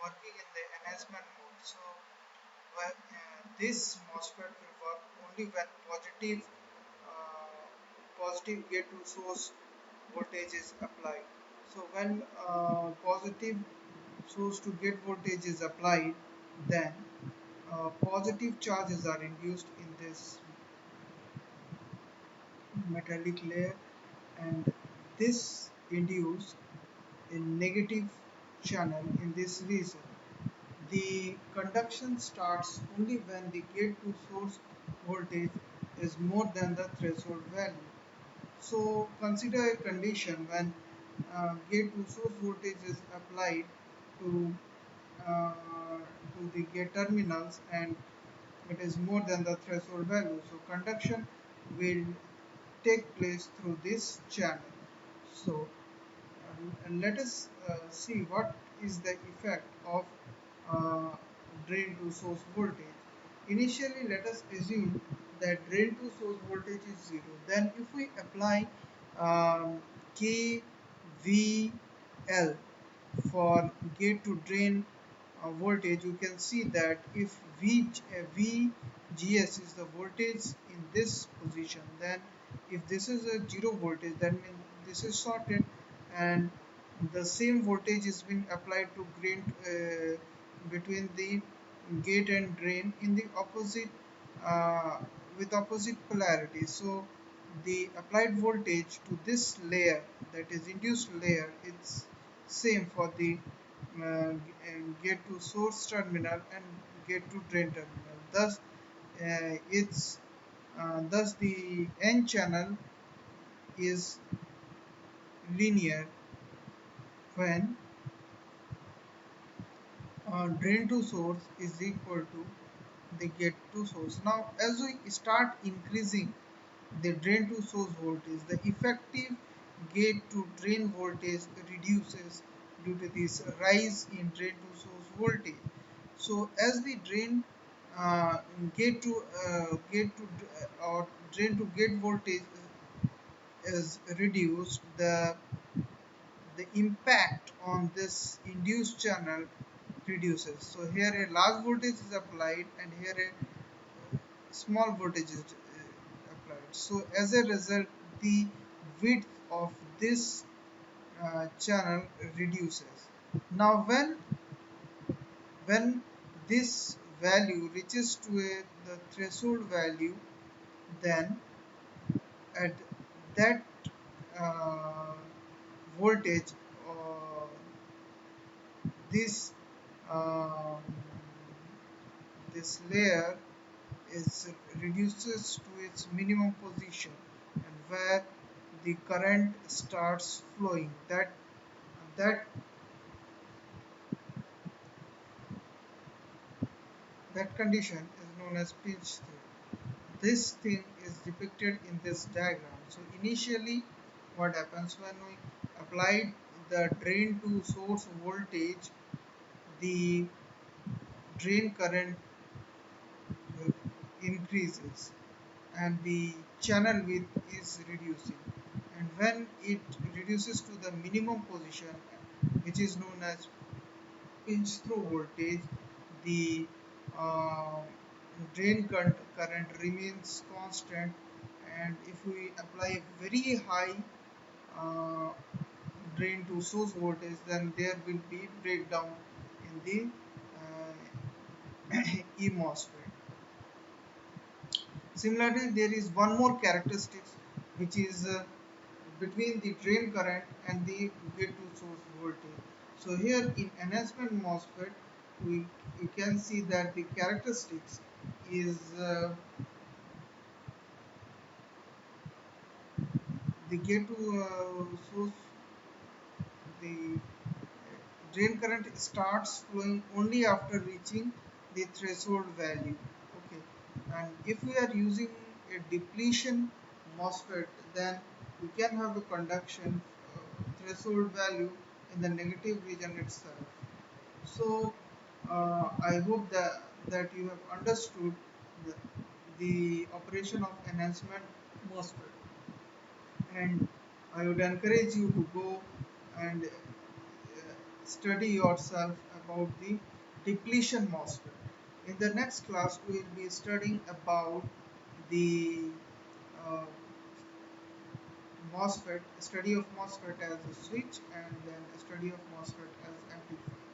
working in the enhancement mode. So this MOSFET will work only when positive gate to source voltage is applied. So when positive source to gate voltage is applied, then positive charges are induced in this metallic layer, and this induce a negative channel in this region. The conduction starts only when the gate to source voltage is more than the threshold value. So consider a condition when gate to source voltage is applied to uh, to the gate terminals and it is more than the threshold value. So conduction will take place through this channel. So and let us see what is the effect of uh, drain to source voltage. Initially, let us assume that drain to source voltage is 0. Then if we apply KVL for gate to drain voltage, you can see that if VGS is the voltage in this position, then if this is a 0 voltage, that means this is shorted, and the same voltage is being applied to drain between the gate and drain in the opposite uh, with opposite polarity. So the applied voltage to this layer, that is induced layer, it's same for the gate to source terminal and gate to drain terminal. Thus the n channel is linear when drain to source is equal to the gate to source. Now as we start increasing the drain to source voltage, the effective gate to drain voltage reduces due to this rise in drain to source voltage. So as the drain gate to or drain to gate voltage is reduced, the impact on this induced channel reduces. So here a large voltage is applied and here a small voltage is applied. So as a result, the width of this channel reduces. Now when this value reaches to the threshold value, then at that uh, voltage, this um, this layer is reduces to its minimum position and where the current starts flowing. That condition is known as pinch through. This thing is depicted in this diagram. So initially what happens when we apply the drain to source voltage, the drain current increases and the channel width is reducing, and when it reduces to the minimum position, which is known as pinch through voltage, the uh, current remains constant, and if we apply a very high uh, drain to source voltage, then there will be breakdown in the e-MOSFET. Similarly, there is one more characteristic which is between the drain current and the gate to source voltage. So here in enhancement MOSFET, we can see that the characteristics is the gate to source, the drain current starts flowing only after reaching the threshold value. Okay, and if we are using a depletion MOSFET, then we can have a conduction threshold value in the negative region itself. So I hope that you have understood the, the operation of enhancement MOSFET, and I would encourage you to go and study yourself about the depletion MOSFET. In the next class, we will be studying about the uh, MOSFET, study of MOSFET as a switch, and then a study of MOSFET as amplifier.